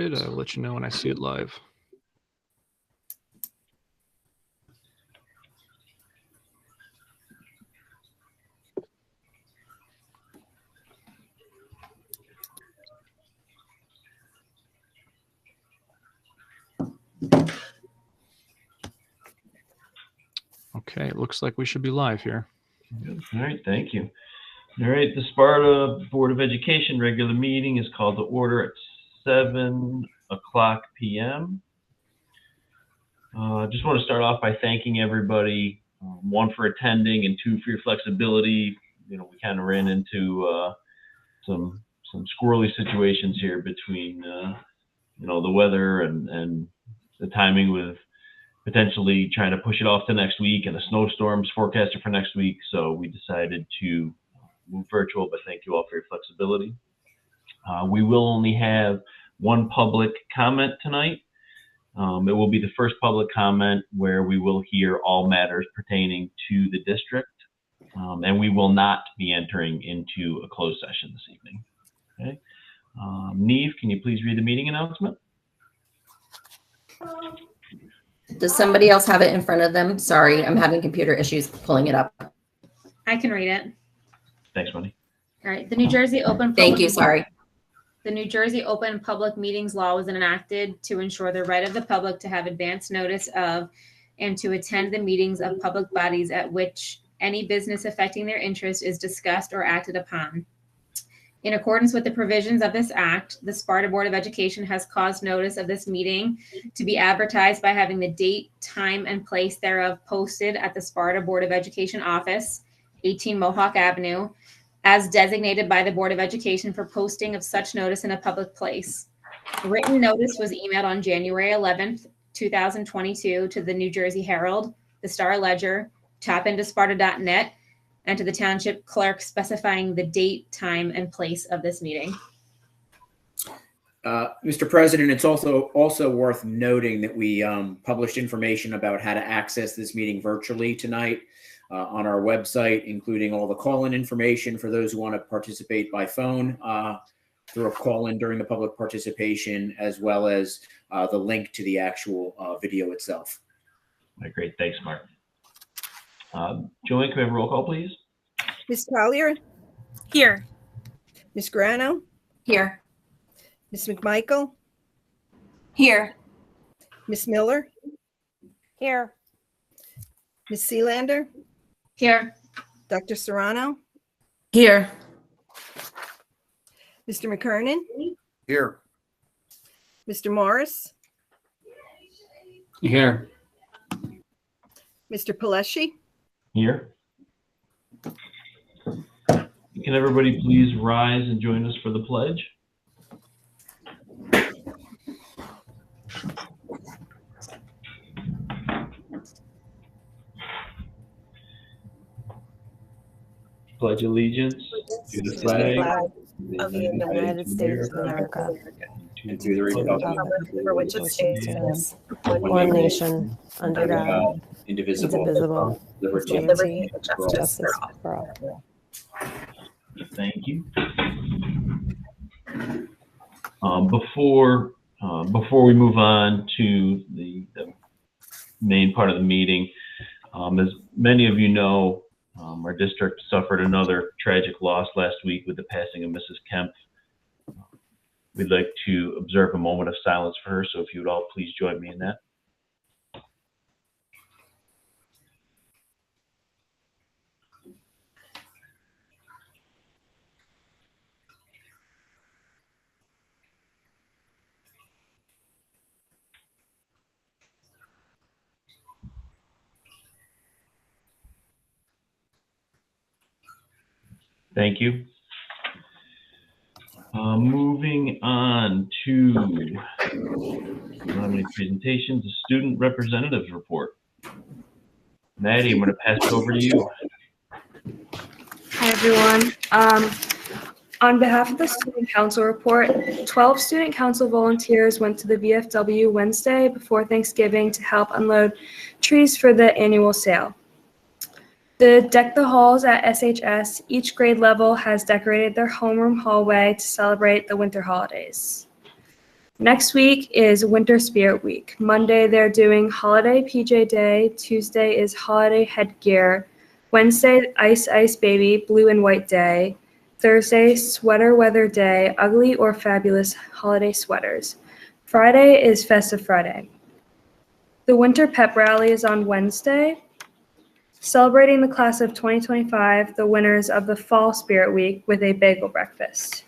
I'll let you know when I see it live. Okay, it looks like we should be live here. All right, thank you. All right, the Sparta Board of Education regular meeting is called to order at 7:00 p.m. Just want to start off by thanking everybody, one for attending and two for your flexibility. You know, we kind of ran into some squirrely situations here between you know, the weather and the timing with potentially trying to push it off to next week, and the snowstorms forecasted for next week. So we decided to move virtual, but thank you all for your flexibility. We will only have one public comment tonight. It will be the first public comment where we will hear all matters pertaining to the district, and we will not be entering into a closed session this evening. Okay. Neve, can you please read the meeting announcement? Does somebody else have it in front of them? Sorry, I'm having computer issues pulling it up. I can read it. Thanks, Wendy. All right. The New Jersey Open. Thank you. Sorry. The New Jersey Open Public Meetings Law was enacted to ensure the right of the public to have advance notice of and to attend the meetings of public bodies at which any business affecting their interest is discussed or acted upon. In accordance with the provisions of this act, the Sparta Board of Education has caused notice of this meeting to be advertised by having the date, time, and place thereof posted at the Sparta Board of Education office, 18 Mohawk Avenue, as designated by the Board of Education for posting of such notice in a public place. A written notice was emailed on January 11th, 2022 to the New Jersey Herald, the Star Ledger, tapintosparta.net, and to the Township clerk specifying the date, time, and place of this meeting. Mr. President, it's also worth noting that we published information about how to access this meeting virtually tonight on our website, including all the call-in information for those who want to participate by phone through a call-in during the public participation, as well as the link to the actual video itself. All right, great. Thanks, Mark. Joanne, can we have a roll call, please? Ms. Collier? Here. Ms. Grano? Here. Ms. McMichael? Here. Ms. Miller? Here. Ms. Sealander? Here. Dr. Serrano? Here. Mr. McKernan? Here. Mr. Morris? Here. Mr. Paleshi? Here. Can everybody please rise and join us for the pledge? Pledge allegiance to the flag of the United States of America And to the republic for which it stands, one nation, under God, indivisible, with liberty and justice for all. Thank you. Before we move on to the main part of the meeting, as many of you know, our district suffered another tragic loss last week with the passing of Mrs. Kemp. We'd like to observe a moment of silence for her, so if you would all please join me in that. Thank you. Moving on to many presentations, the student representatives report. Maddie, I'm going to pass it over to you. Hi, everyone. On behalf of the Student Council report, 12 Student Council volunteers went to the VFW Wednesday before Thanksgiving to help unload trees for the annual sale. The Deck the Halls at SHS, each grade level has decorated their homeroom hallway to celebrate the winter holidays. Next week is Winter Spirit Week. Monday, they're doing Holiday PJ Day. Tuesday is Holiday Headgear. Wednesday, Ice Ice Baby, Blue and White Day. Thursday, Sweater Weather Day, Ugly or Fabulous Holiday Sweaters. Friday is Festive Friday. The Winter Pep Rally is on Wednesday, celebrating the class of 2025, the winners of the Fall Spirit Week with a bagel breakfast.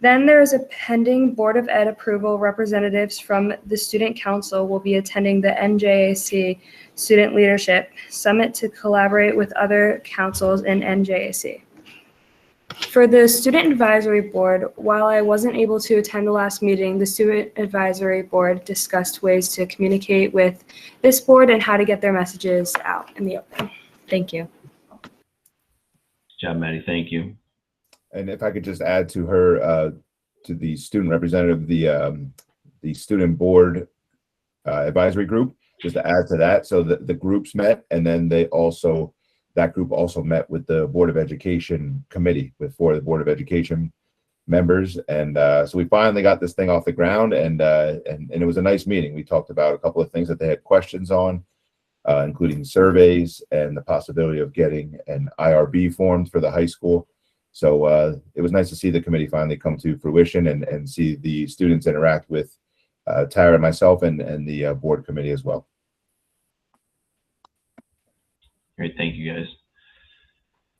Then there is a pending Board of Ed approval. Representatives from the Student Council will be attending the NJAC Student Leadership Summit to collaborate with other councils in NJAC. For the Student Advisory Board, while I wasn't able to attend the last meeting, the Student Advisory Board discussed ways to communicate with this board and how to get their messages out in the open. Thank you. Good job, Maddie. Thank you. And if I could just add to her, to the student representative, the student board advisory group, just to add to that. So the groups met, and then that group also met with the Board of Education committee with 4 of the Board of Education members. And so we finally got this thing off the ground, and it was a nice meeting. We talked about a couple of things that they had questions on, including surveys and the possibility of getting an IRB formed for the high school. So it was nice to see the committee finally come to fruition and see the students interact with Tara and myself and the board committee as well. Great, thank you guys.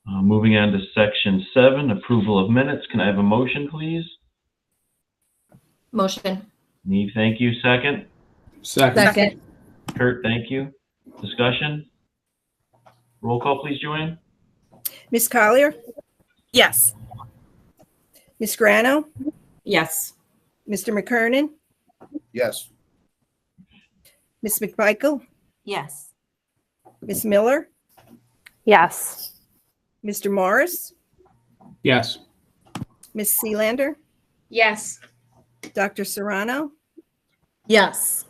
Moving on to section 7, approval of minutes. Can I have a motion, please? Motion. Neve, thank you. Second. Second. Kurt, thank you. Discussion? Roll call, please, Joanne. Ms. Collier, Yes. Ms. Grano, Yes. Mr. McKernan, Yes. Ms. McMichael, Yes. Ms. Miller, Yes. Mr. Morris, Yes. Ms. Sealander, Yes. Dr. Serrano, Yes.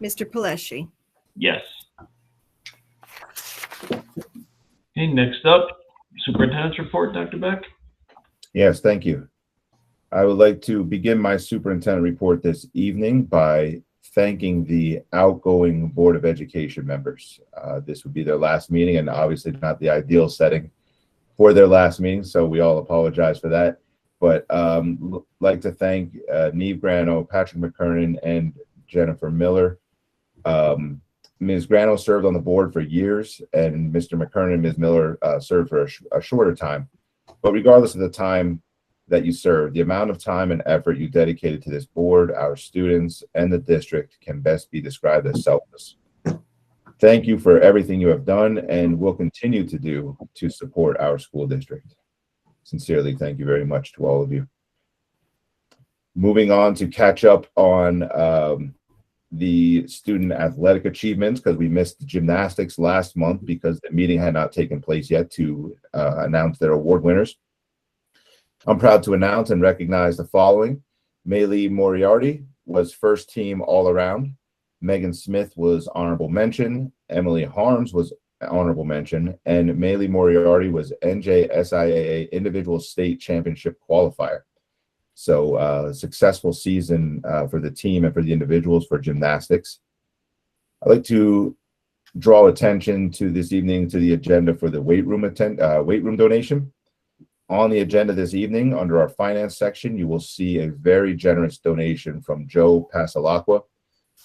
Mr. Paleschi. Yes. Okay, next up, superintendent's report, Dr. Beck. Yes, thank you. I would like to begin my superintendent report this evening by thanking the outgoing Board of Education members. This would be their last meeting, and obviously not the ideal setting for their last meeting, so we all apologize for that. But like to thank Neve Grano, Patrick McKernan, and Jennifer Miller. Ms. Grano served on the board for years, and Mr. McKernan and Ms. Miller served for a shorter time. But regardless of the time that you served, the amount of time and effort you dedicated to this board, our students, and the district can best be described as selfless. Thank you for everything you have done and will continue to do to support our school district. Sincerely, thank you very much to all of you. Moving on to catch up on the student athletic achievements, because we missed gymnastics last month because the meeting had not taken place yet to announce their award winners. I'm proud to announce and recognize the following. Maylee Moriarty was first team all around. Megan Smith was honorable mention. Emily Harms was honorable mention. And Maylee Moriarty was NJSIAA individual state championship qualifier. So successful season for the team and for the individuals for gymnastics. I'd like to draw attention to this evening to the agenda for the weight room donation. On the agenda this evening, under our finance section, you will see a very generous donation from Joe Pasalacqua.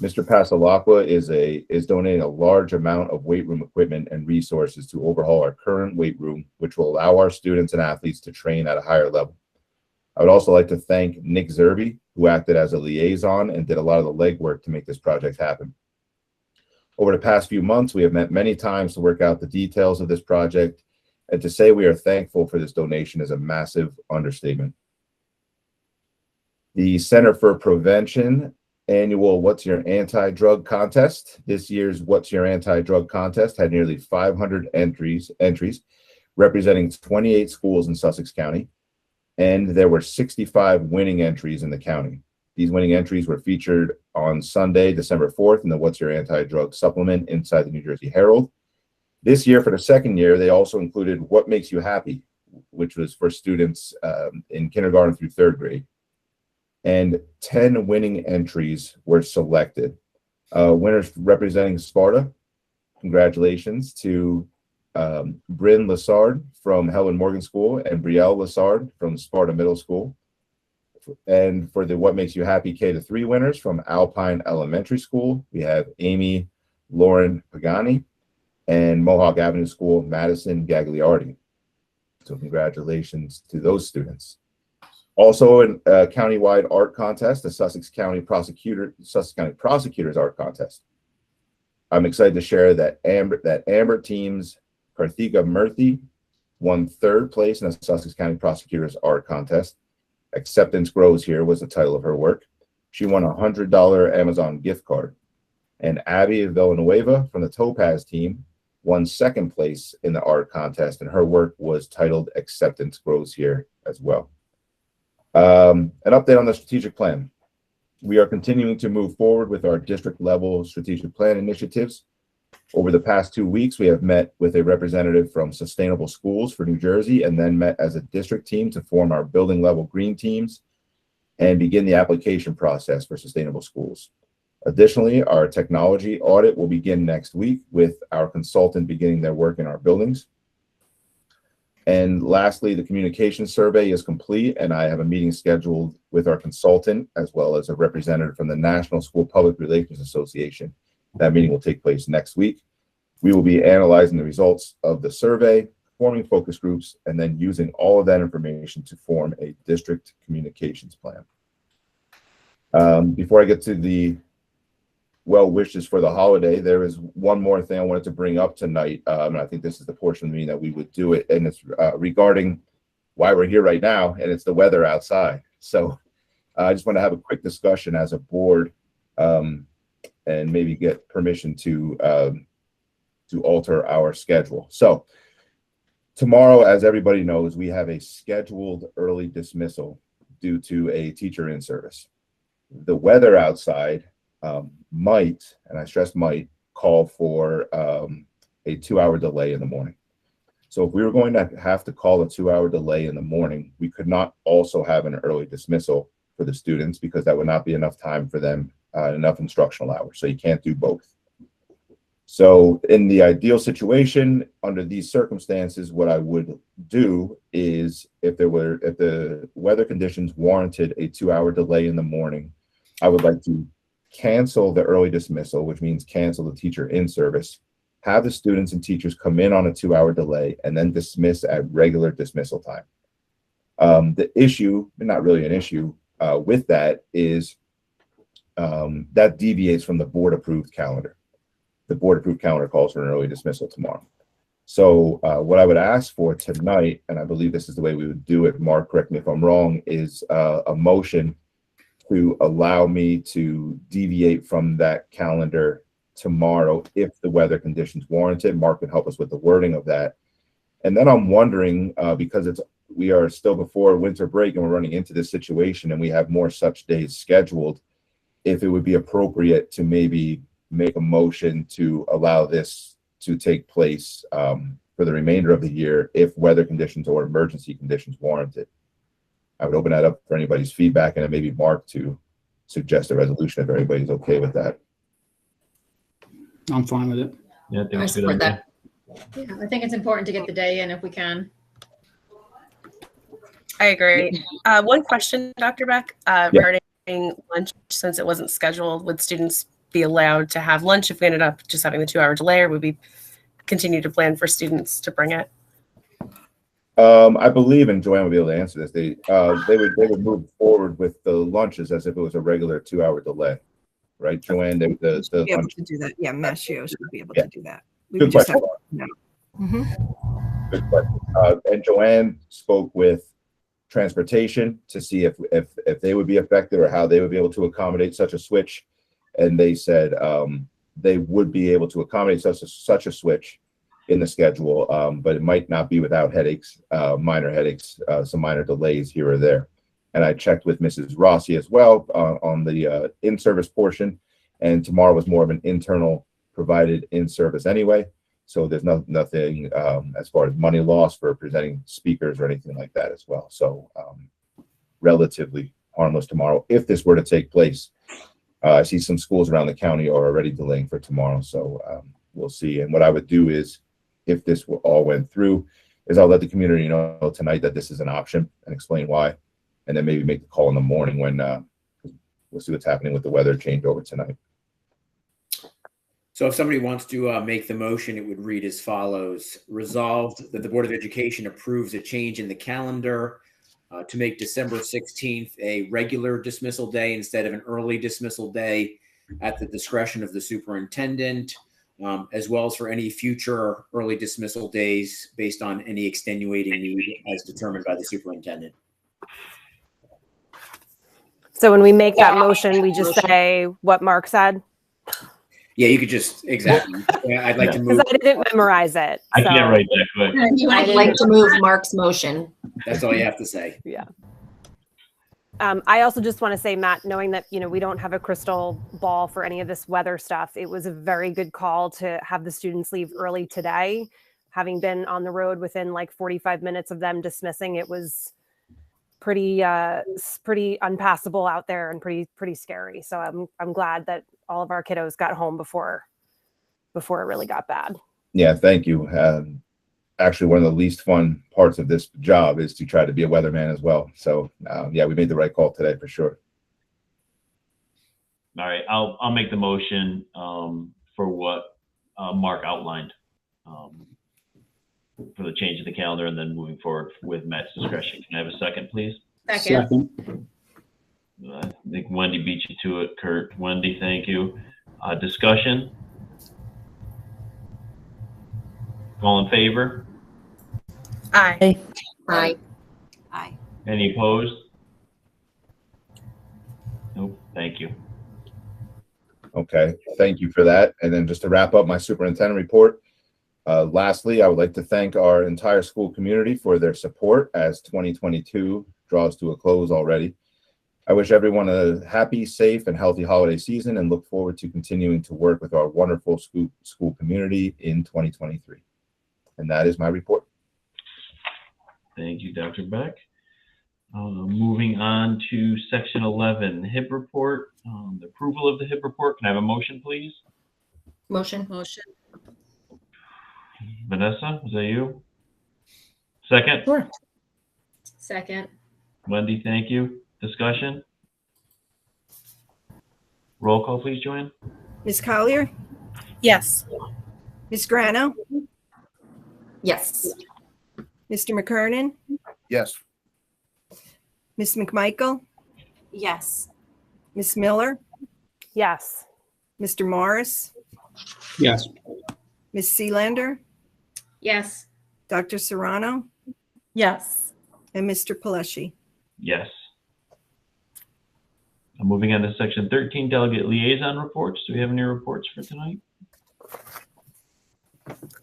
Mr. Pasalacqua is donating a large amount of weight room equipment and resources to overhaul our current weight room, which will allow our students and athletes to train at a higher level. I would also like to thank Nick Zerby, who acted as a liaison and did a lot of the legwork to make this project happen. Over the past few months, we have met many times to work out the details of this project, and to say we are thankful for this donation is a massive understatement. The Center for Prevention annual What's Your Anti-Drug Contest. This year's What's Your Anti-Drug Contest had nearly 500 entries representing 28 schools in Sussex County. And there were 65 winning entries in the county. These winning entries were featured on Sunday, December 4th in the What's Your Anti-Drug supplement inside the New Jersey Herald. This year, for the second year, they also included What Makes You Happy, which was for students in kindergarten through third grade. and 10 winning entries were selected. Winners representing Sparta, congratulations to Bryn Lassard from Helen Morgan School and Brielle Lassard from Sparta Middle School. And for the What Makes You Happy K-3 winners from Alpine Elementary School, we have Amy Lauren Pagani and Mohawk Avenue School, Madison Gagliardi. So congratulations to those students. Also, in a countywide art contest, the Sussex County Prosecutors Art Contest. I'm excited to share that Amber team's Karthika Murthy won 3rd place in the Sussex County Prosecutors Art Contest. Acceptance Grows Here was the title of her work. She won a $100 Amazon gift card. And Abby Villanueva from the Topaz team won 2nd place in the art contest, and her work was titled Acceptance Grows Here as well. An update on the strategic plan. We are continuing to move forward with our district level strategic plan initiatives. Over the past 2 weeks, we have met with a representative from Sustainable Schools for New Jersey, and then met as a district team to form our building level green teams and begin the application process for Sustainable Schools. Additionally, our technology audit will begin next week with our consultant beginning their work in our buildings. And lastly, the communication survey is complete, and I have a meeting scheduled with our consultant as well as a representative from the National School Public Relations Association. That meeting will take place next week. We will be analyzing the results of the survey, forming focus groups, and then using all of that information to form a district communications plan. Before I get to the well wishes for the holiday, there is one more thing I wanted to bring up tonight. And I think this is the portion of the meeting that we would do it. And it's regarding why we're here right now, and it's the weather outside. So I just want to have a quick discussion as a board and maybe get permission to alter our schedule. So tomorrow, as everybody knows, we have a scheduled early dismissal due to a teacher in service. The weather outside might, and I stress might, call for a 2-hour delay in the morning. So if we were going to have to call a 2-hour delay in the morning, we could not also have an early dismissal for the students, because that would not be enough time for them, enough instructional hours. So you can't do both. So in the ideal situation, under these circumstances, what I would do is, if the weather conditions warranted a 2-hour delay in the morning, I would like to cancel the early dismissal, which means cancel the teacher in service, have the students and teachers come in on a 2-hour delay, and then dismiss at regular dismissal time. The issue, not really an issue with that, is that deviates from the board approved calendar. The board approved calendar calls for an early dismissal tomorrow. So what I would ask for tonight, and I believe this is the way we would do it, Mark, correct me if I'm wrong, is a motion to allow me to deviate from that calendar tomorrow if the weather conditions warrant it. Mark can help us with the wording of that. And then I'm wondering, because we are still before winter break and we're running into this situation and we have more such days scheduled, if it would be appropriate to maybe make a motion to allow this to take place for the remainder of the year if weather conditions or emergency conditions warrant it. I would open that up for anybody's feedback, and then maybe Mark to suggest a resolution if everybody's okay with that. I'm fine with it. Yeah, I think I it's a support good idea. that. Yeah, I think it's important to get the day in if we can. I agree. One question, Dr. Beck, regarding lunch, since it wasn't scheduled, would students be allowed to have lunch if we ended up just having the 2-hour delay, or would we continue to plan for students to bring it? I believe, and Joanne will be able to answer this, they would move forward with the lunches as if it was a regular 2-hour delay, right, Joanne? Be able to do that. Yeah, Mashio should be able to do that. We Good would just question. have to, Good question. And Joanne spoke with transportation to see if they would be affected or how they would be able to accommodate such a switch, and they said they would be able to accommodate such a switch in the schedule, but it might not be without headaches, minor headaches, some minor delays here or there. And I checked with Mrs. Rossi as well on the in-service portion, and tomorrow was more of an internal provided in-service anyway. So there's nothing as far as money loss for presenting speakers or anything like that as well. So relatively harmless tomorrow if this were to take place. I see some schools around the county are already delaying for tomorrow, so we'll see. And what I would do is, if this all went through, is I'll let the community know tonight that this is an option and explain why, and then maybe make the call in the morning when we'll see what's happening with the weather changeover tonight. So if somebody wants to make the motion, it would read as follows. Resolved that the Board of Education approves a change in the calendar to make December 16th a regular dismissal day instead of an early dismissal day at the discretion of the superintendent, as well as for any future early dismissal days based on any extenuating need as determined by the superintendent. So when we make that motion, we just say what Mark said? Yeah, you could just, exactly. I'd like to move. Because I didn't memorize it. I can't write that quick. I'd like to move Mark's motion. That's all you have to say. Yeah. I also just want to say, Matt, knowing that, we don't have a crystal ball for any of this weather stuff, it was a very good call to have the students leave early today. Having been on the road within like 45 minutes of them dismissing, it was pretty unpassable out there and pretty scary. So I'm glad that all of our kiddos got home before it really got bad. Yeah, thank you. Actually, one of the least fun parts of this job is to try to be a weatherman as well. So yeah, we made the right call today for sure. All right, I'll make the motion for what Mark outlined for the change of the calendar and then moving forward with Matt's discretion. Can I have a second, please? Second. I think Wendy beat you to it, Kurt. Wendy, thank you. Discussion? All in favor? Aye. Aye. Aye. Any opposed? Nope, thank you. Okay, thank you for that. And then just to wrap up my superintendent report, lastly, I would like to thank our entire school community for their support as 2022 draws to a close already. I wish everyone a happy, safe, and healthy holiday season and look forward to continuing to work with our wonderful school community in 2023. And that is my report. Thank you, Dr. Beck. Moving on to section 11, HIB report. The approval of the HIB report. Can I have a motion, please? Motion. Vanessa, is that you? Second? Sure. Second. Wendy, thank you. Discussion? Roll call, please, Joanne. Ms. Collier, Yes. Ms. Grano, Yes. Mr. McKernan, Yes. Ms. McMichael, Yes. Ms. Miller, Yes. Mr. Morris, Yes. Ms. Sealander, Yes. Dr. Serrano, Yes. and Mr. Paleshi. Yes. Moving on to section 13, delegate liaison reports. Do we have any reports for tonight?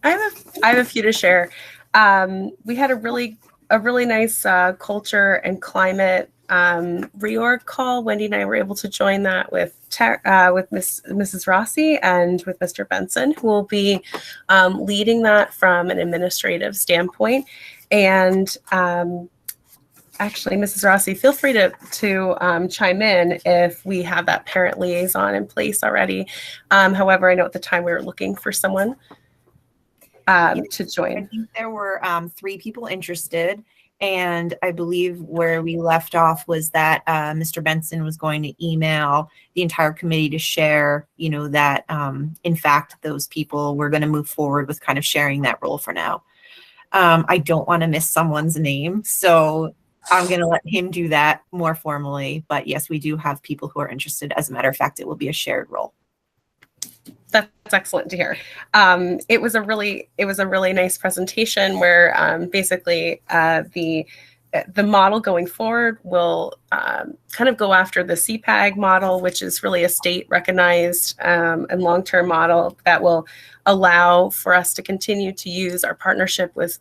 I have a few to share. We had a really nice culture and climate reorg call. Wendy and I were able to join that with Mrs. Rossi and with Mr. Benson, who will be leading that from an administrative standpoint. And actually, Mrs. Rossi, feel free to chime in if we have that parent liaison in place already. However, I know at the time we were looking for someone to join. I think there were 3 people interested, and I believe where we left off was that Mr. Benson was going to email the entire committee to share, that in fact those people were going to move forward with kind of sharing that role for now. I don't want to miss someone's name, so I'm going to let him do that more formally. But yes, we do have people who are interested. As a matter of fact, it will be a shared role. That's excellent to hear. It was a really nice presentation where basically the model going forward will kind of go after the CPAG model, which is really a state recognized and long-term model that will allow for us to continue to use our partnership with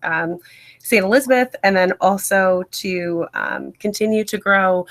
St. Elizabeth, and then also to continue to grow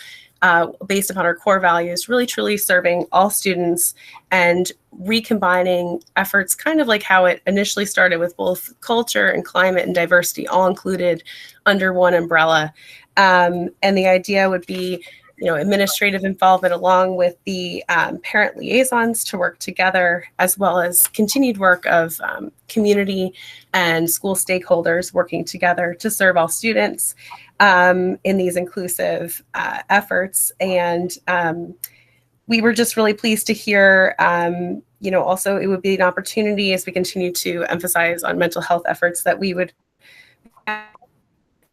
based upon our core values, really truly serving all students and recombining efforts, kind of like how it initially started with both culture and climate and diversity all included under one umbrella. And the idea would be administrative involvement along with the parent liaisons to work together, as well as continued work of community and school stakeholders working together to serve all students in these inclusive efforts. And we were just really pleased to hear, also it would be an opportunity as we continue to emphasize on mental health efforts that we would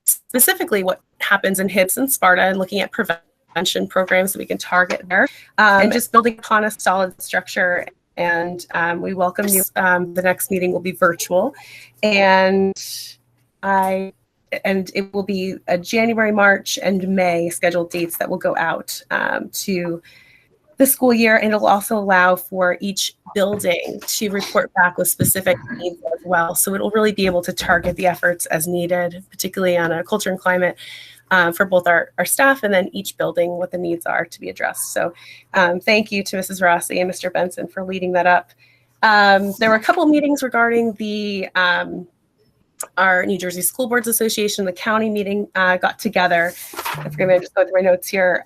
specifically what happens in HIPS and Sparta and looking at prevention programs that we can target there and just building upon a solid structure. And we welcome you. The next meeting will be virtual, and it will be a January, March, and May scheduled dates that will go out to the school year, and it'll also allow for each building to report back with specific needs as well. So it'll really be able to target the efforts as needed, particularly on a culture and climate for both our staff and then each building what the needs are to be addressed. So thank you to Mrs. Rossi and Mr. Benson for leading that up. There were a couple of meetings regarding the our New Jersey School Boards Association, the county meeting got together. Forgive me, I'm just going through my notes here.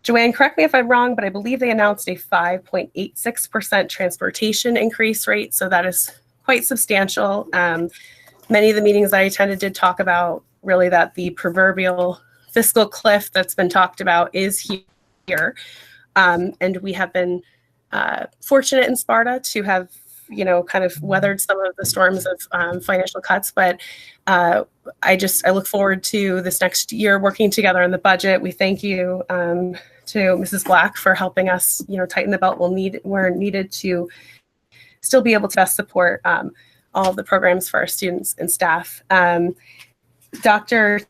Joanne, correct me if I'm wrong, but I believe they announced a 5.86% transportation increase rate. So that is quite substantial. Many of the meetings I attended did talk about really that the proverbial fiscal cliff that's been talked about is here. And we have been fortunate in Sparta to have kind of weathered some of the storms of financial cuts, but I look forward to this next year working together on the budget. We thank you to Mrs. Black for helping us, tighten the belt where needed to still be able to best support all of the programs for our students and staff. Dr.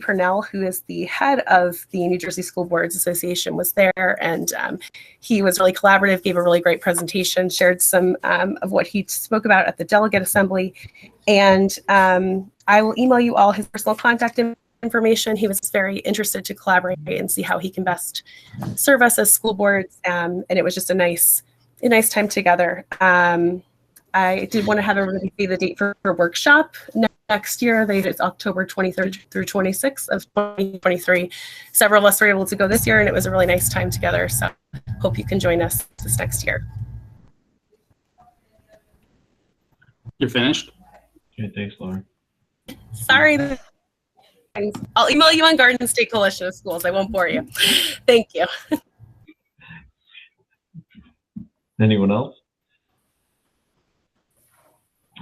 Purnell, who is the head of the New Jersey School Boards Association, was there, and he was really collaborative, gave a really great presentation, shared some of what he spoke about at the delegate assembly, and I will email you all his personal contact information. He was very interested to collaborate and see how he can best serve us as school boards, and it was just a nice time together. I did want to have everybody see the date for workshop next year. It's October 23rd through 26th of 2023. Several of us were able to go this year, and it was a really nice time together. So hope you can join us this next year. You're finished? Okay, thanks, Lauren. Sorry. I'll email you on Garden State Coalition of Schools. I won't bore you. Thank you. Anyone else?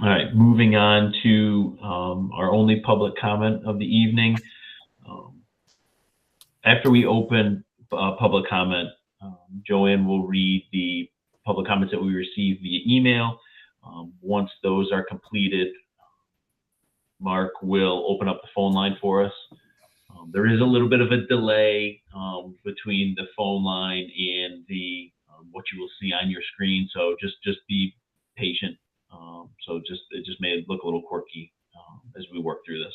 All right, moving on to our only public comment of the evening. After we open public comment, Joanne will read the public comments that we received via email. Once those are completed, Mark will open up the phone line for us. There is a little bit of a delay between the phone line and the what you will see on your screen, so just be patient. It just may look a little quirky as we work through this.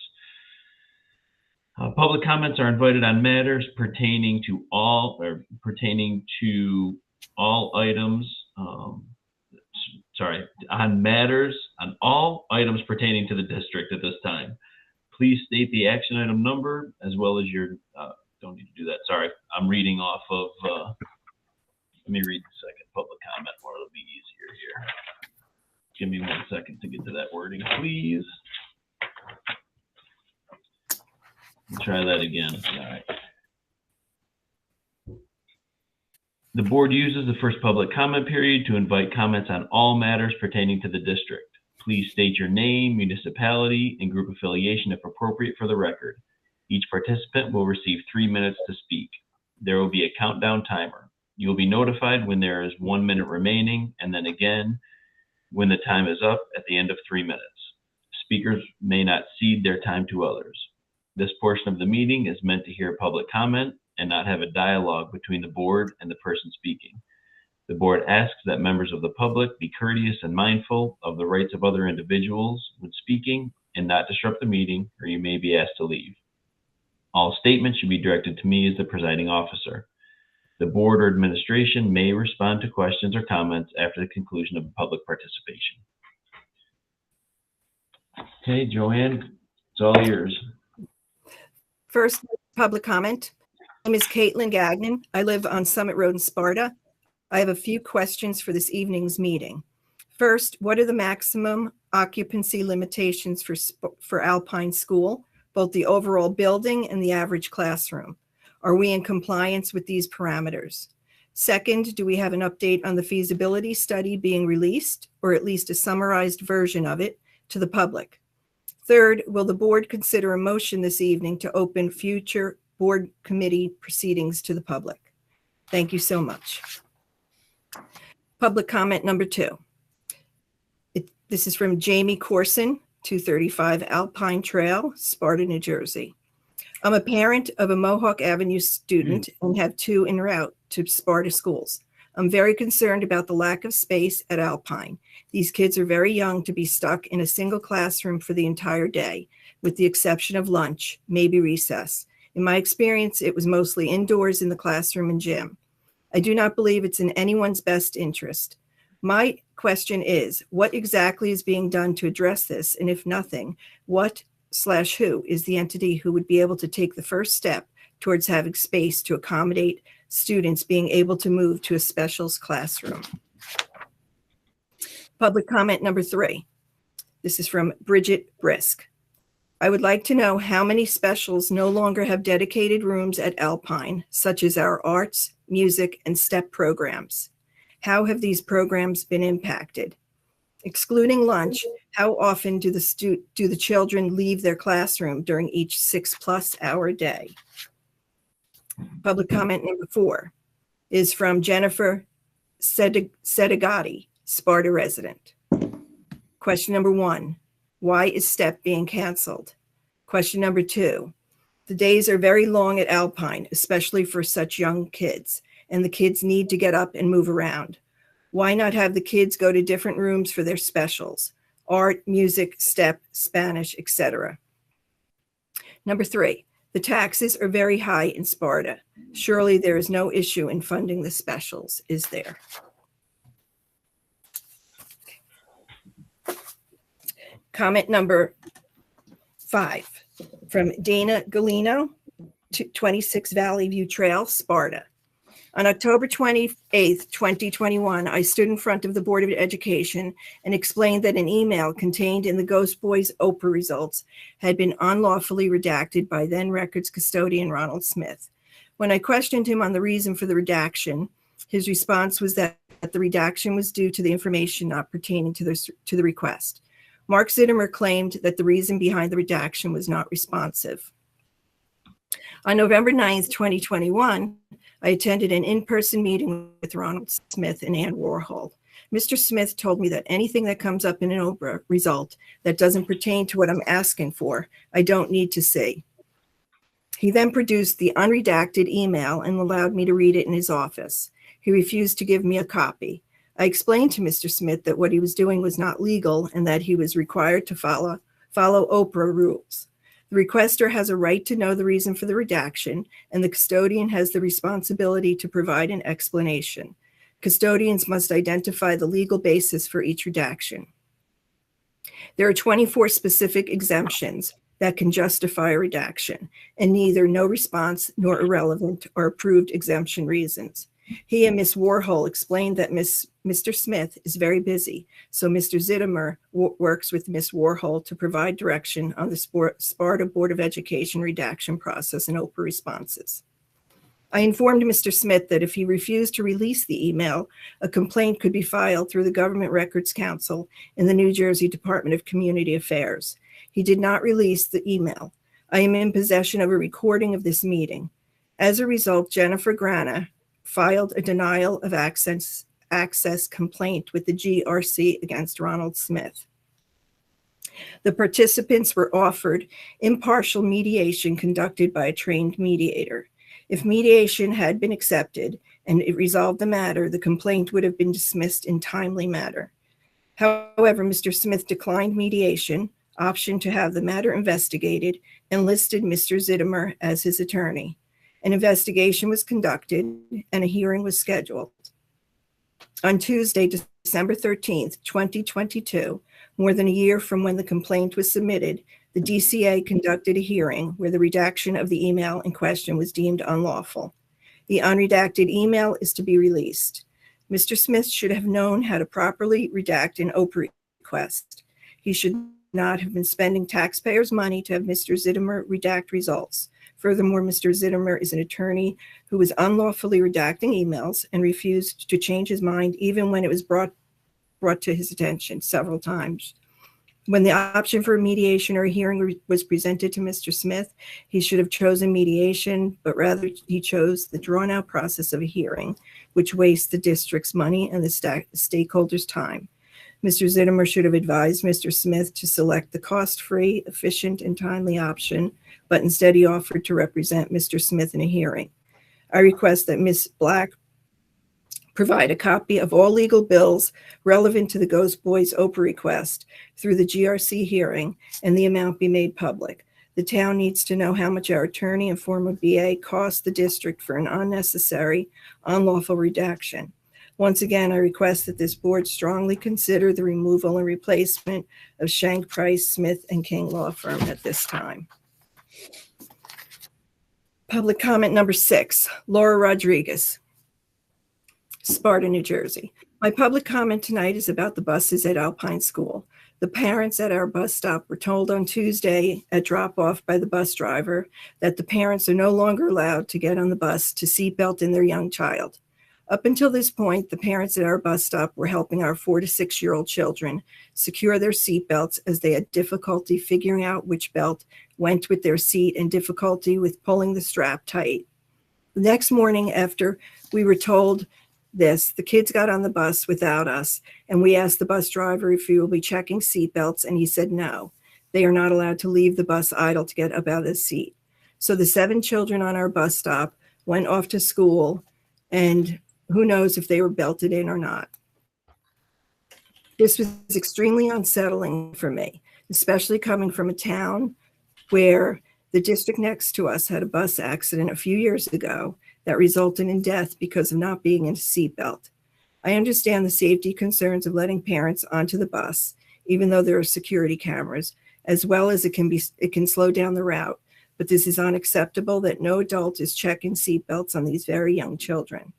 Public comments are invited on matters pertaining to all items. On all items pertaining to the district at this time. Please state the action item number as well as your. Don't need to do that. Sorry, I'm reading off of. Let me read the second public comment, or it'll be easier here. Give me 1 second to get to that wording, please. Try that again. All right. The board uses the first public comment period to invite comments on all matters pertaining to the district. Please state your name, municipality, and group affiliation if appropriate for the record. Each participant will receive 3 minutes to speak. There will be a countdown timer. You will be notified when there is 1 minute remaining, and then again when the time is up at the end of 3 minutes. Speakers may not cede their time to others. This portion of the meeting is meant to hear public comment and not have a dialogue between the board and the person speaking. The board asks that members of the public be courteous and mindful of the rights of other individuals when speaking and not disrupt the meeting, or you may be asked to leave. All statements should be directed to me as the presiding officer. The board or administration may respond to questions or comments after the conclusion of public participation. Okay, Joanne, it's all yours. First public comment. name is Caitlin Gagnon. I live on Summit Road in Sparta. I have a few questions for this evening's meeting. First, what are the maximum occupancy limitations for Alpine School, both the overall building and the average classroom? Are we in compliance with these parameters? Second, do we have an update on the feasibility study being released, or at least a summarized version of it, to the public? Third, will the board consider a motion this evening to open future board committee proceedings to the public? Thank you so much. Public comment number 2. This is from Jamie Corson, 235 Alpine Trail, Sparta, New Jersey. I'm a parent of a Mohawk Avenue student and have 2 en route to Sparta schools. I'm very concerned about the lack of space at Alpine. These kids are very young to be stuck in a single classroom for the entire day, with the exception of lunch, maybe recess. In my experience, it was mostly indoors in the classroom and gym. I do not believe it's in anyone's best interest. My question is, what exactly is being done to address this? And if nothing, what/who is the entity who would be able to take the first step towards having space to accommodate students being able to move to a specials classroom? Public comment number 3. This is from Bridget Brisk. I would like to know how many specials no longer have dedicated rooms at Alpine, such as our arts, music, and STEP programs. How have these programs been impacted? Excluding lunch, how often do the children leave their classroom during each 6+ hour day? Public comment number 4 is from Jennifer Sedigati, Sparta resident. Question number 1, why is STEP being canceled? Question number 2, the days are very long at Alpine, especially for such young kids, and the kids need to get up and move around. Why not have the kids go to different rooms for their specials? Art, music, STEP, Spanish, etc. Number 3, the taxes are very high in Sparta. Surely there is no issue in funding the specials, is there? Comment number 5 from Dana Galino, 26 Valley View Trail, Sparta. On October 28th, 2021, I stood in front of the Board of Education and explained that an email contained in the Ghost Boys Oprah results had been unlawfully redacted by then records custodian Ronald Smith. When I questioned him on the reason for the redaction, his response was that the redaction was due to the information not pertaining to the request. Mark Zittimer claimed that the reason behind the redaction was not responsive. On November 9th, 2021, I attended an in-person meeting with Ronald Smith and Ann Warhol. Mr. Smith told me that anything that comes up in an Oprah result that doesn't pertain to what I'm asking for, I don't need to see. He then produced the unredacted email and allowed me to read it in his office. He refused to give me a copy. I explained to Mr. Smith that what he was doing was not legal and that he was required to follow Oprah rules. The requester has a right to know the reason for the redaction, and the custodian has the responsibility to provide an explanation. Custodians must identify the legal basis for each redaction. There are 24 specific exemptions that can justify a redaction, and neither no response nor irrelevant are approved exemption reasons. He and Ms. Warhol explained that Mr. Smith is very busy, so Mr. Zittimer works with Ms. Warhol to provide direction on the Sparta Board of Education redaction process and Oprah responses. I informed Mr. Smith that if he refused to release the email, a complaint could be filed through the Government Records Council in the New Jersey Department of Community Affairs. He did not release the email. I am in possession of a recording of this meeting. As a result, Jennifer Grana filed a denial of access complaint with the GRC against Ronald Smith. The participants were offered impartial mediation conducted by a trained mediator. If mediation had been accepted and it resolved the matter, the complaint would have been dismissed in timely manner. However, Mr. Smith declined mediation, optioned to have the matter investigated, and listed Mr. Zittimer as his attorney. An investigation was conducted and a hearing was scheduled. On Tuesday, December 13th, 2022, more than a year from when the complaint was submitted, The DCA conducted a hearing where the redaction of the email in question was deemed unlawful. The unredacted email is to be released. Mr. Smith should have known how to properly redact an OPA request. He should not have been spending taxpayers' money to have Mr. Zittimer redact results. Furthermore, Mr. Zittimer is an attorney who was unlawfully redacting emails and refused to change his mind even when it was brought to his attention several times. When the option for a mediation or a hearing was presented to Mr. Smith, he should have chosen mediation, but rather he chose the drawn-out process of a hearing, which wastes the district's money and the stakeholders' time. Mr. Zittimer should have advised Mr. Smith to select the cost-free, efficient, and timely option, but instead he offered to represent Mr. Smith in a hearing. I request that Ms. Black provide a copy of all legal bills relevant to the Ghost Boys OPA request through the GRC hearing and the amount be made public. The town needs to know how much our attorney and former BA cost the district for an unnecessary, unlawful redaction. Once again, I request that this board strongly consider the removal and replacement of Shank, Price, Smith, and King Law Firm at this time. Public comment number 6, Laura Rodriguez, Sparta, New Jersey. My public comment tonight is about the buses at Alpine School. The parents at our bus stop were told on Tuesday at drop-off by the bus driver that the parents are no longer allowed to get on the bus to seatbelt in their young child. Up until this point, the parents at our bus stop were helping our 4 to 6 year old children secure their seatbelts as they had difficulty figuring out which belt went with their seat and difficulty with pulling the strap tight. The next morning after we were told this, the kids got on the bus without us, and we asked the bus driver if he will be checking seatbelts, and he said no. They are not allowed to leave the bus idle to get up out of the seat. So the 7 children on our bus stop went off to school, and who knows if they were belted in or not. This was extremely unsettling for me, especially coming from a town where the district next to us had a bus accident a few years ago that resulted in death because of not being in a seatbelt. I understand the safety concerns of letting parents onto the bus, even though there are security cameras, as well as it can slow down the route. But this is unacceptable that no adult is checking seatbelts on these very young children.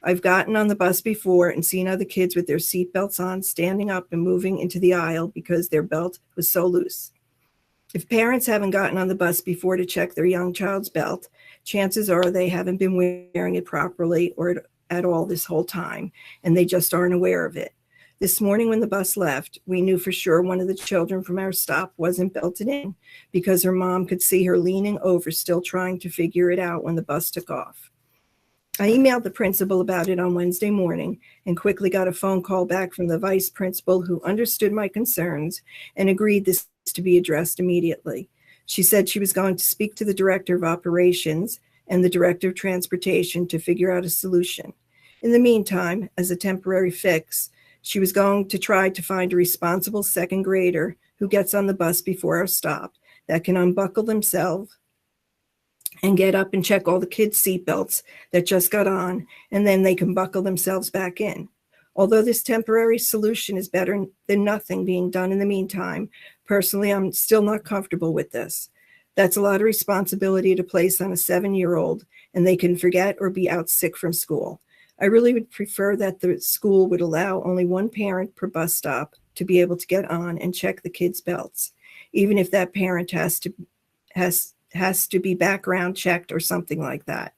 I've gotten on the bus before and seen other kids with their seatbelts on, standing up and moving into the aisle because their belt was so loose. If parents haven't gotten on the bus before to check their young child's belt, chances are they haven't been wearing it properly or at all this whole time, and they just aren't aware of it. This morning when the bus left, we knew for sure one of the children from our stop wasn't belted in because her mom could see her leaning over, still trying to figure it out when the bus took off. I emailed the principal about it on Wednesday morning and quickly got a phone call back from the vice principal who understood my concerns and agreed this to be addressed immediately. She said she was going to speak to the director of operations and the director of transportation to figure out a solution. In the meantime, as a temporary fix, she was going to try to find a responsible second grader who gets on the bus before our stop that can unbuckle themselves and get up and check all the kids' seatbelts that just got on, and then they can buckle themselves back in. Although this temporary solution is better than nothing being done in the meantime, personally, I'm still not comfortable with this. That's a lot of responsibility to place on a 7-year-old, and they can forget or be out sick from school. I really would prefer that the school would allow only one parent per bus stop to be able to get on and check the kids' belts, even if that parent has to be background checked or something like that.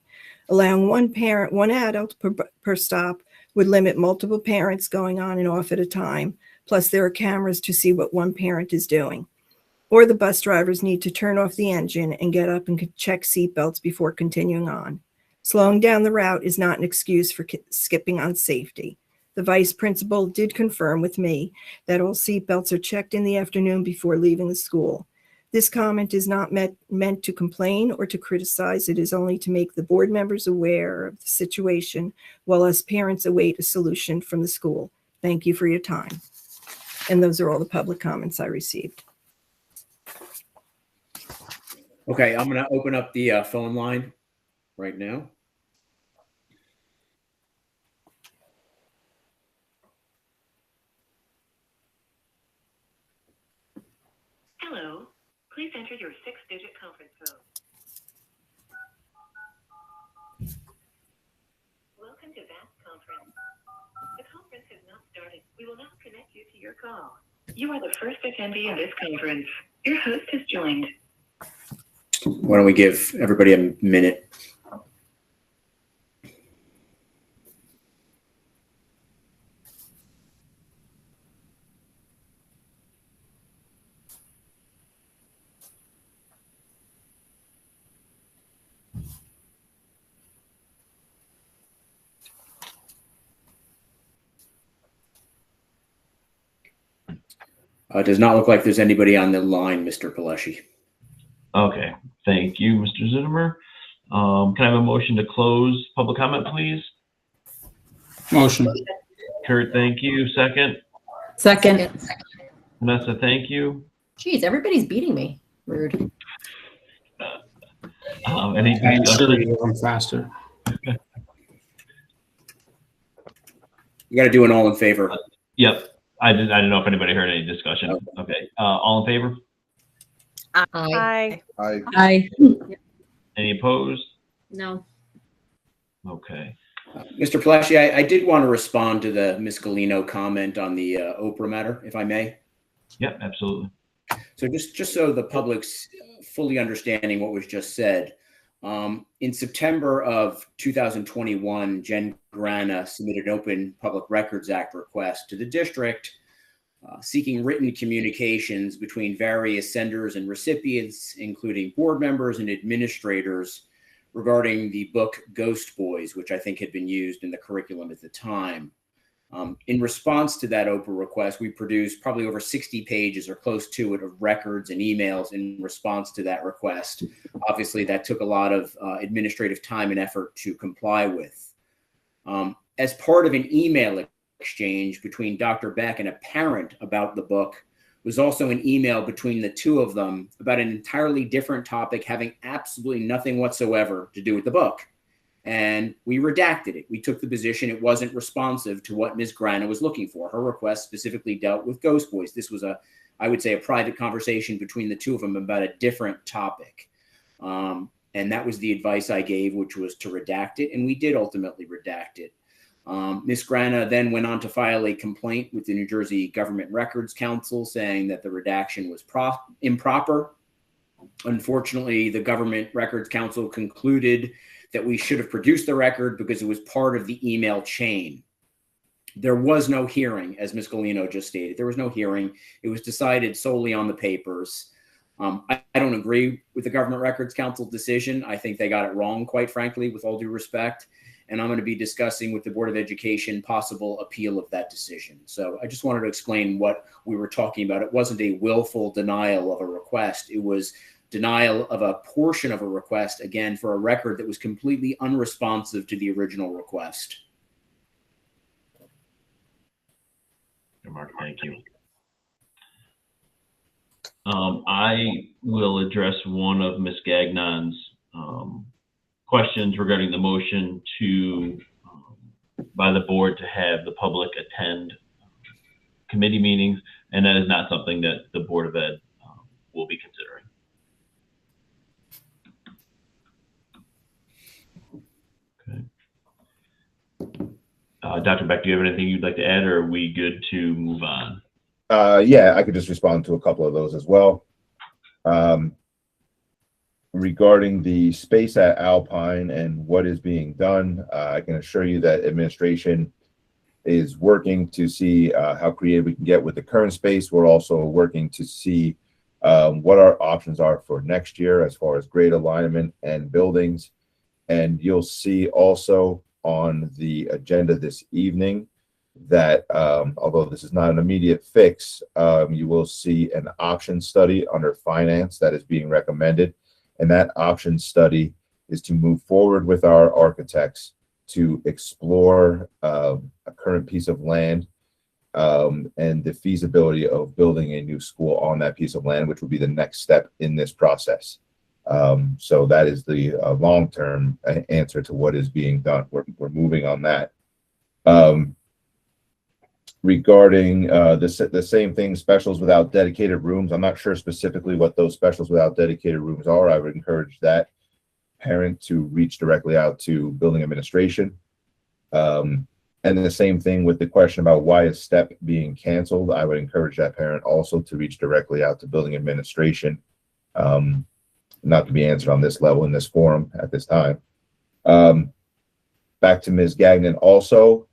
Allowing one adult per stop would limit multiple parents going on and off at a time. Plus, there are cameras to see what one parent is doing. Or the bus drivers need to turn off the engine and get up and check seatbelts before continuing on. Slowing down the route is not an excuse for skipping on safety. The vice principal did confirm with me that all seatbelts are checked in the afternoon before leaving the school. This comment is not meant to complain or to criticize. It is only to make the board members aware of the situation while us parents await a solution from the school. Thank you for your time. And those are all the public comments I received. Okay, I'm going to open up the phone line right now. Hello, Please enter your 6-digit conference code. Welcome to that conference. The conference has not started. We will now connect you to your call. You are the first attendee in this conference. Your host has joined. Why don't we give everybody a minute? It does not look like there's anybody on the line, Mr. Paleshi. Okay, thank you, Mr. Zittimer. Can I have a motion to close public comment, please? Motion. Kurt, thank you. Second. Second. Vanessa, thank you. Geez, everybody's beating me. Rude. Any Sure, you run faster. You got to do an all in favor. Yep. I didn't know if anybody heard any discussion. Okay. All in favor? Aye. Aye. Aye. Any opposed? No. Okay. Mr. Palashi, I did want to respond to the Ms. Galino comment on the Oprah matter, if I may. Yep, absolutely. So just so the public's fully understanding what was just said, in September of 2021, Jen Grana submitted an Open Public Records Act request to the district seeking written communications between various senders and recipients, including board members and administrators, regarding the book Ghost Boys, which I think had been used in the curriculum at the time. In response to that Oprah request, we produced probably over 60 pages or close to it of records and emails in response to that request. Obviously, that took a lot of administrative time and effort to comply with. As part of an email exchange between Dr. Beck and a parent about the book was also an email between the two of them about an entirely different topic having absolutely nothing whatsoever to do with the book. And we redacted it. We took the position it wasn't responsive to what Ms. Grana was looking for. Her request specifically dealt with Ghost Boys. This was I would say, a private conversation between the two of them about a different topic. And that was the advice I gave, which was to redact it. And we did ultimately redact it. Ms. Grana then went on to file a complaint with the New Jersey Government Records Council saying that the redaction was improper. Unfortunately, the Government Records Council concluded that we should have produced the record because it was part of the email chain. There was no hearing, as Ms. Galino just stated. There was no hearing. It was decided solely on the papers. I don't agree with the Government Records Council decision. I think they got it wrong, quite frankly, with all due respect. And I'm going to be discussing with the Board of Education possible appeal of that decision. So I just wanted to explain what we were talking about. It wasn't a willful denial of a request. It was denial of a portion of a request, again, for a record that was completely unresponsive to the original request. Mark, thank you. I will address one of Ms. Gagnon's questions regarding the motion to by the board to have the public attend committee meetings, and that is not something that the Board of Ed will be considering. Okay. Dr. Beck, do you have anything you'd like to add, or are we good to move on? Yeah, I could just respond to a couple of those as well. Regarding the space at Alpine and what is being done, I can assure you that administration is working to see how creative we can get with the current space. We're also working to see what our options are for next year as far as grade alignment and buildings. And you'll see also on the agenda this evening that although this is not an immediate fix, you will see an option study under finance that is being recommended. And that option study is to move forward with our architects to explore a current piece of land and the feasibility of building a new school on that piece of land, which would be the next step in this process. So that is the long-term answer to what is being done. We're moving on that. regarding the same thing, specials without dedicated rooms. I'm not sure specifically what those specials without dedicated rooms are. I would encourage that parent to reach directly out to building administration. And the same thing with the question about why is STEP being canceled. I would encourage that parent also to reach directly out to building administration. Not to be answered on this level in this forum at this time. Back to Ms. Gagnon also,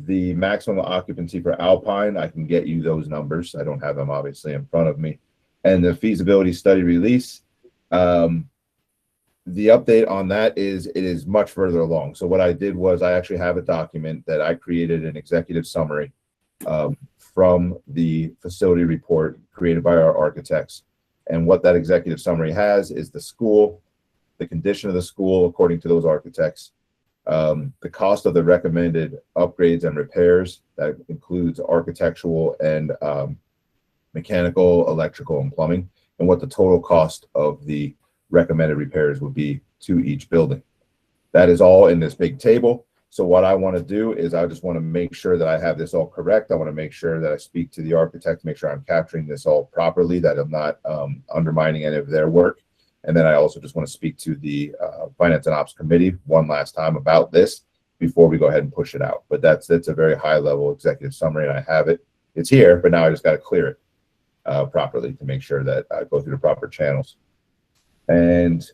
the maximum occupancy for Alpine, I can get you those numbers. I don't have them obviously in front of me. And the feasibility study release, the update on that is it is much further along. So what I did was I actually have a document that I created an executive summary from the facility report created by our architects. And what that executive summary has is the school, the condition of the school according to those architects, the cost of the recommended upgrades and repairs, that includes architectural and mechanical, electrical, and plumbing, and what the total cost of the recommended repairs would be to each building. That is all in this big table. So what I want to do is I just want to make sure that I have this all correct. I want to make sure that I speak to the architect, make sure I'm capturing this all properly, that I'm not undermining any of their work. And then I also just want to speak to the Finance and Ops Committee one last time about this before we go ahead and push it out. But that's a very high level executive summary, and I have it. It's here, but now I just got to clear it properly to make sure that I go through the proper channels. And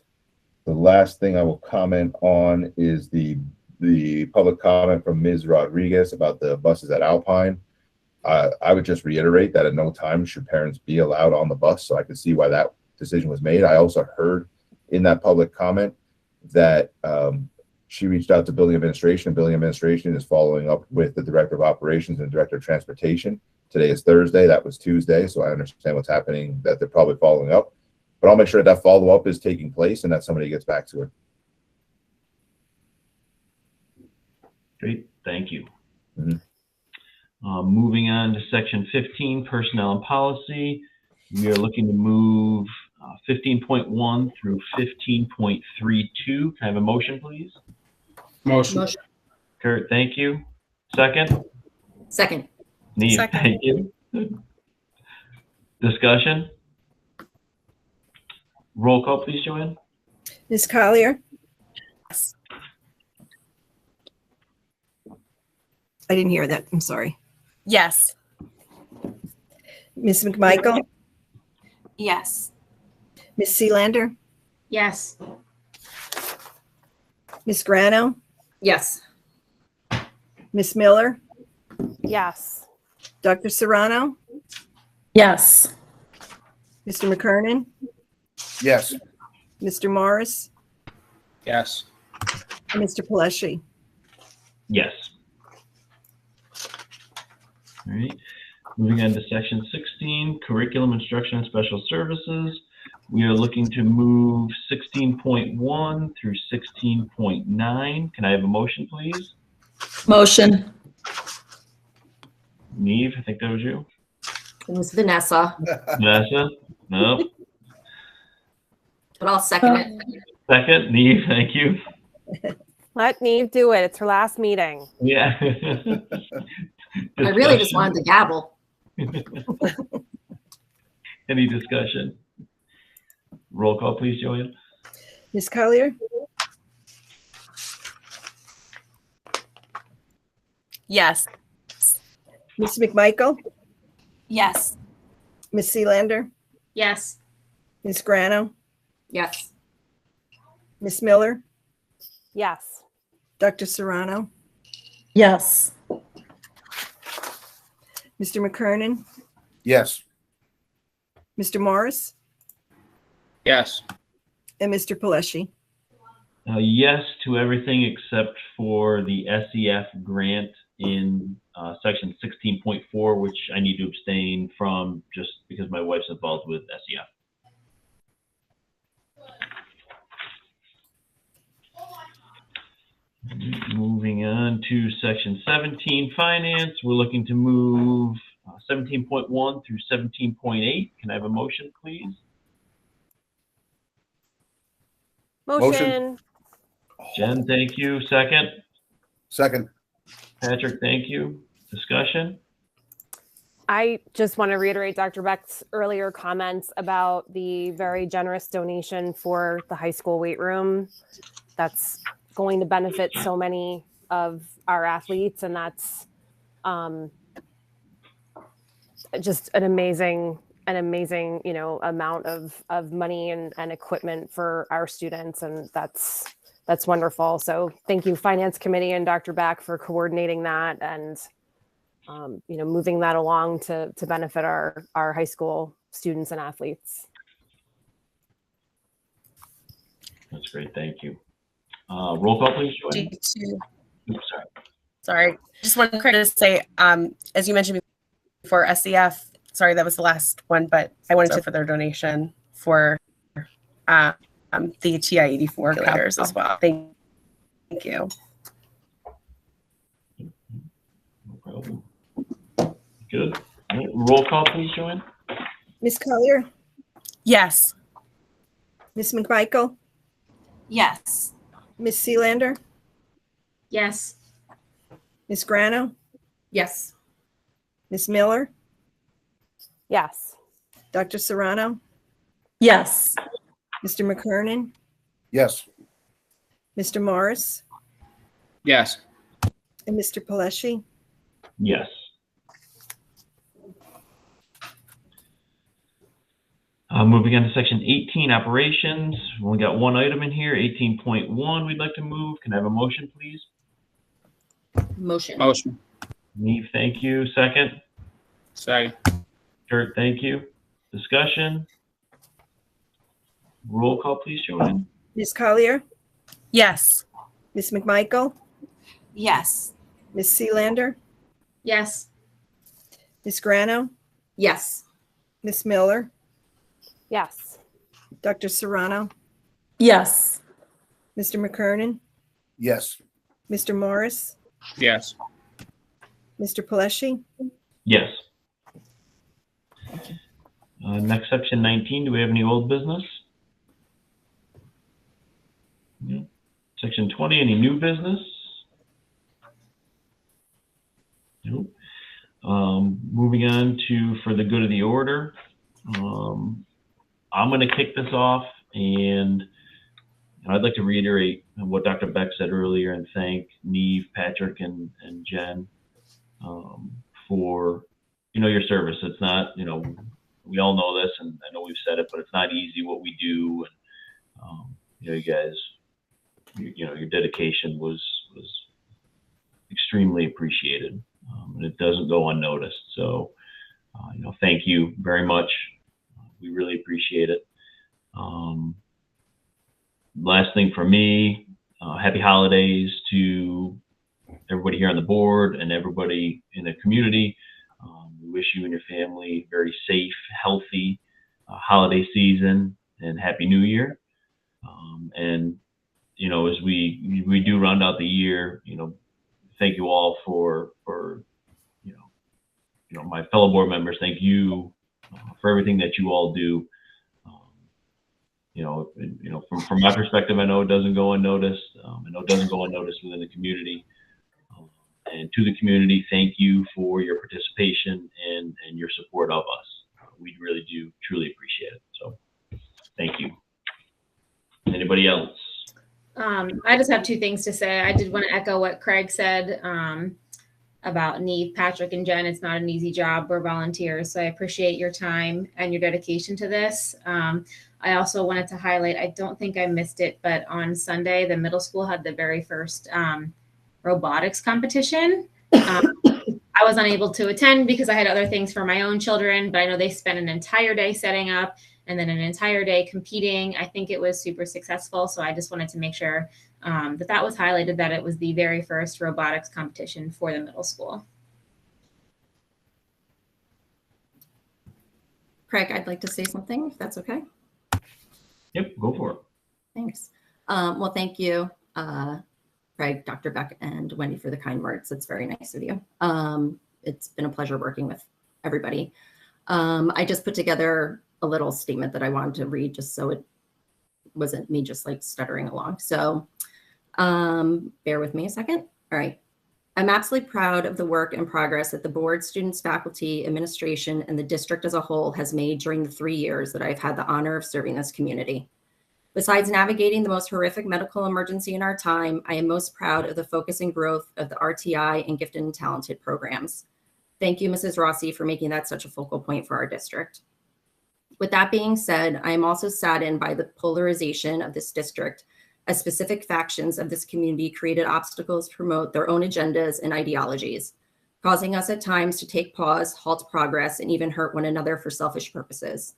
the last thing I will comment on is the public comment from Ms. Rodriguez about the buses at Alpine. I would just reiterate that at no time should parents be allowed on the bus, so I can see why that decision was made. I also heard in that public comment that she reached out to building administration, and building administration is following up with the director of operations and director of transportation. Today is Thursday, that was Tuesday, so I understand what's happening, that they're probably following up. But I'll make sure that follow-up is taking place and that somebody gets back to her. Great, thank you. Moving on to section 15, personnel and policy. We are looking to move 15.1 through 15.32. Can I have a motion, please? Motion. Kurt, thank you. Second? Second. Neve, Second. thank you. Discussion? Roll call, please, Joanne. Ms. Collier? Yes. I didn't hear that. I'm sorry. Yes. Ms. McMichael? Yes. Ms. Sealander? Yes. Ms. Grano? Yes. Ms. Miller? Yes. Dr. Serrano? Yes. Mr. McKernan? Yes. Mr. Morris? Yes. And Mr. Paleshi? Yes. All right. Moving on to section 16, curriculum, instruction, and special services. We are looking to move 16.1 through 16.9. Can I have a motion, please? Motion. Neve, I think that was you. It was Vanessa, Vanessa? No. but I'll second it. Second, Neve, thank you. Let Neve do it. It's her last meeting. Yeah. I really just wanted to gavel. Any discussion? Roll call, please, Joanne. Ms. Collier? Yes. Ms. McMichael? Yes. Ms. Sealander? Yes. Ms. Grano? Yes. Ms. Miller? Yes. Dr. Serrano? Yes. Mr. McKernan? Yes. Mr. Morris? Yes. And Mr. Paleshi? Yes to everything except for the SEF grant in section 16.4, which I need to abstain from just because my wife's involved with SEF. Moving on to section 17, finance. We're looking to move 17.1 through 17.8. Can I have a motion, please? Motion. Jen, thank you. Second. Second. Patrick, thank you. Discussion? I just want to reiterate Dr. Beck's earlier comments about the very generous donation for the high school weight room. That's going to benefit so many of our athletes, and that's just an amazing, amount of money and equipment for our students, and that's wonderful. So thank you, Finance Committee and Dr. Beck, for coordinating that and moving that along to benefit our high school students and athletes. That's great. Thank you. Roll call, please, Joanne. Oops, sorry. Sorry. Just wanted to say, as you mentioned before, SEF, sorry, that was the last one, but I wanted to for their donation for the TI 84 calculators as well. Thank you. No problem. Good. All right, roll call, please, Joanne. Ms. Collier, Yes. Ms. McMichael, Yes. Ms. Sealander, Yes. Ms. Grano, Yes. Ms. Miller, Yes. Dr. Serrano, Yes. Mr. McKernan, Yes. Mr. Morris, Yes. and Mr. Paleshi. Yes. Moving on to section 18, operations. We only got one item in here, 18.1 we'd like to move. Can I have a motion, please? Motion. Motion. Neve, thank you. Second. Second. Kurt, thank you. Discussion. Roll call, please, Joanne. Ms. Collier, Yes. Ms. McMichael, Yes. Ms. Sealander, Yes. Ms. Grano, Yes. Ms. Miller, Yes. Dr. Serrano, Yes. Mr. McKernan, Yes. Mr. Morris, Yes. Mr. Paleshi. Yes. Next, section 19. Do we have any old business? No. Section 20. Any new business? Nope. Moving on to for the good of the order. I'm going to kick this off, and I'd like to reiterate what Dr. Beck said earlier and thank Neve, Patrick, and Jen for your service. It's not, we all know this, and I know we've said it, but it's not easy what we do. And you guys, your dedication was extremely appreciated, and it doesn't go unnoticed. So, thank you very much. We really appreciate it. Last thing for me, happy holidays to everybody here on the board and everybody in the community. We wish you and your family very safe, healthy holiday season and Happy New Year. And, as we do round out the year, thank you all for my fellow board members. Thank you for everything that you all do. From my perspective, I know it doesn't go unnoticed. I know it doesn't go unnoticed within the community. And to the community, thank you for your participation and your support of us. We really do truly appreciate it. So thank you. Anybody else? I just have two things to say. I did want to echo what Craig said about Neve, Patrick, and Jen. It's not an easy job. We're volunteers. So I appreciate your time and your dedication to this. I also wanted to highlight, I don't think I missed it, but on Sunday, the middle school had the very first robotics competition. I was unable to attend because I had other things for my own children, but I know they spent an entire day setting up and then an entire day competing. I think it was super successful. So I just wanted to make sure that was highlighted, that it was the very first robotics competition for the middle school. Craig, I'd like to say something, if that's okay. Yep, go for it. Thanks. Well, thank you, Craig, Dr. Beck, and Wendy for the kind words. It's very nice of you. It's been a pleasure working with everybody. I just put together a little statement that I wanted to read just so it wasn't me just like stuttering along. So bear with me a second. All right. I'm absolutely proud of the work and progress that the board, students, faculty, administration, and the district as a whole has made during the 3 years that I've had the honor of serving this community. Besides navigating the most horrific medical emergency in our time, I am most proud of the focus and growth of the RTI and gifted and talented programs. Thank you, Mrs. Rossi, for making that such a focal point for our district. With that being said, I am also saddened by the polarization of this district, as specific factions of this community created obstacles to promote their own agendas and ideologies, causing us at times to take pause, halt progress, and even hurt one another for selfish purposes.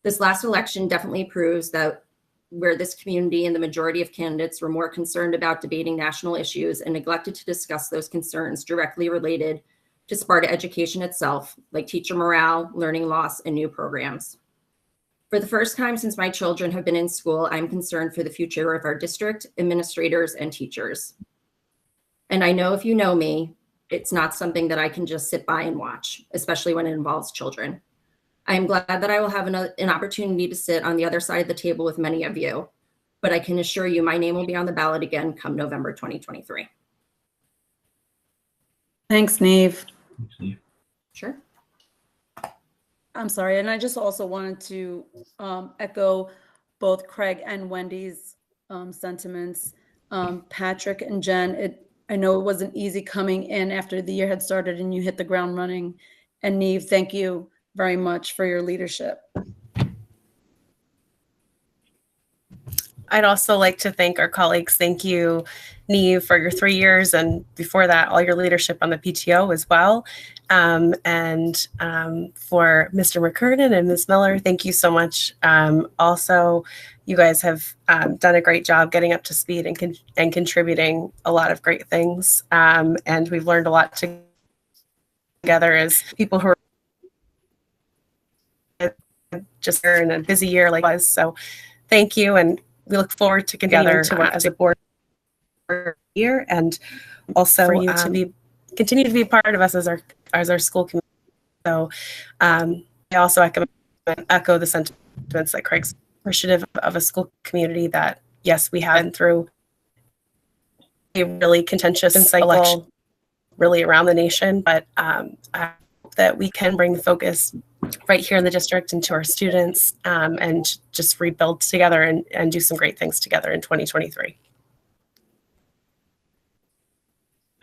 This last election definitely proves that where this community and the majority of candidates were more concerned about debating national issues and neglected to discuss those concerns directly related to Sparta education itself, like teacher morale, learning loss, and new programs. For the first time since my children have been in school, I'm concerned for the future of our district, administrators, and teachers. And I know if you know me, it's not something that I can just sit by and watch, especially when it involves children. I am glad that I will have an opportunity to sit on the other side of the table with many of you, but I can assure you my name will be on the ballot again come November 2023. Thanks, Neve. Sure. I'm sorry. And I just also wanted to echo both Craig and Wendy's sentiments. Patrick and Jen, I know it wasn't easy coming in after the year had started and you hit the ground running. And Neve, thank you very much for your leadership. I'd also like to thank our colleagues. Thank you, Neve, for your 3 years, and before that, all your leadership on the PTO as well. And for Mr. McKernan and Ms. Miller, thank you so much. Also, you guys have done a great job getting up to speed and contributing a lot of great things. And we've learned a lot together as people who are just in a busy year like was. So thank you. And we look forward to together to work as a board here, and also for you to continue to be a part of us as our school community. So I also echo the sentiments that Craig's appreciative of a school community that, yes, we have been through a really contentious election really around the nation, but I hope that we can bring the focus right here in the district and to our students, and just rebuild together and do some great things together in 2023.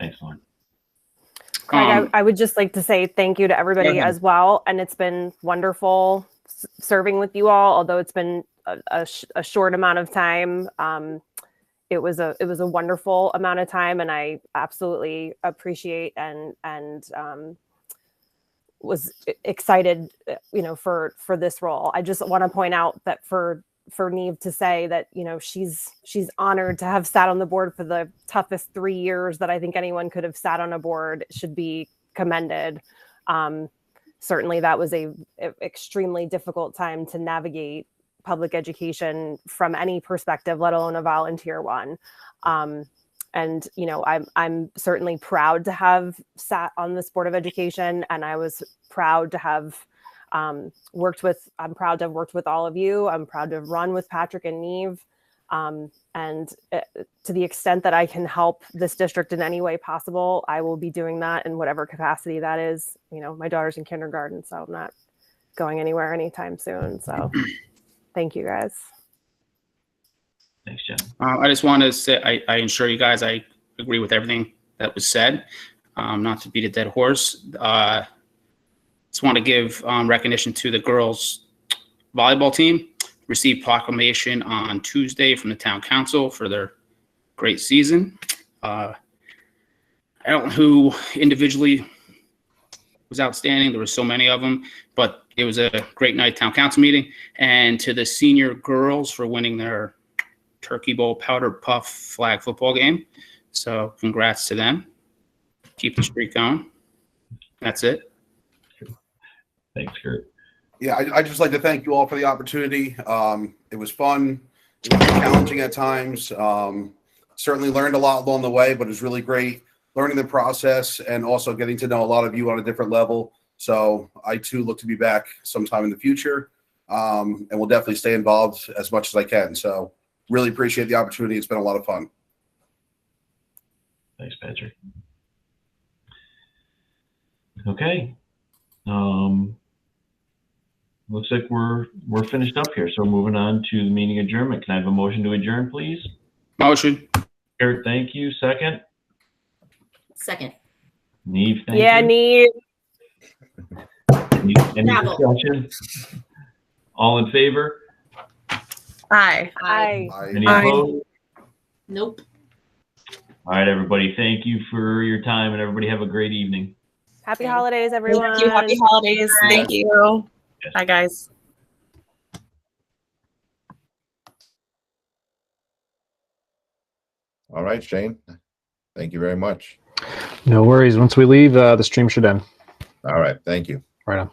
Excellent. Craig, I would just like to say thank you to everybody as well. And it's been wonderful serving with you all, although it's been a short amount of time. It was a wonderful amount of time, and I absolutely appreciate and was excited, for this role. I just want to point out that for Neve to say that, she's honored to have sat on the board for the toughest 3 years that I think anyone could have sat on a board should be commended. Certainly that was a extremely difficult time to navigate public education from any perspective, let alone a volunteer one. And, I'm certainly proud to have sat on this Board of Education, and I was proud to have worked with all of you. I'm proud to have run with Patrick and Neve. And to the extent that I can help this district in any way possible, I will be doing that in whatever capacity that is. My daughter's in kindergarten, so I'm not going anywhere anytime soon. So thank you, guys. Thanks, Jen. I just want to say, I assure you guys, I agree with everything that was said. Not to beat a dead horse. Just want to give recognition to the girls volleyball team. Received proclamation on Tuesday from the town council for their great season. I don't know who individually was outstanding. There were so many of them, but it was a great night town council meeting. And to the senior girls for winning their Turkey Bowl powder puff flag football game. So congrats to them. Keep the streak going. That's it. Thanks, Kurt. Yeah, I'd just like to thank you all for the opportunity. It was fun. It was challenging at times. Certainly learned a lot along the way, but it was really great learning the process and also getting to know a lot of you on a different level. So I too look to be back sometime in the future, and will definitely stay involved as much as I can. So really appreciate the opportunity. It's been a lot of fun. Thanks, Patrick. Okay. Looks like we're finished up here. So moving on to the meeting adjournment. Can I have a motion to adjourn, please? Motion. Eric, thank you. Second. Second. Neve, thank Yeah, you. Neve. Any Bravo. discussion? All in favor? Aye. Aye. Any Aye. opposed? Nope. All right, everybody. Thank you for your time, and everybody have a great evening. Happy holidays, everyone. Thank you. Happy holidays. Thank you. Yes. Bye, guys. All right, Shane. Thank you very much. No worries. Once we leave, the stream should end. All right. Thank you. Right on.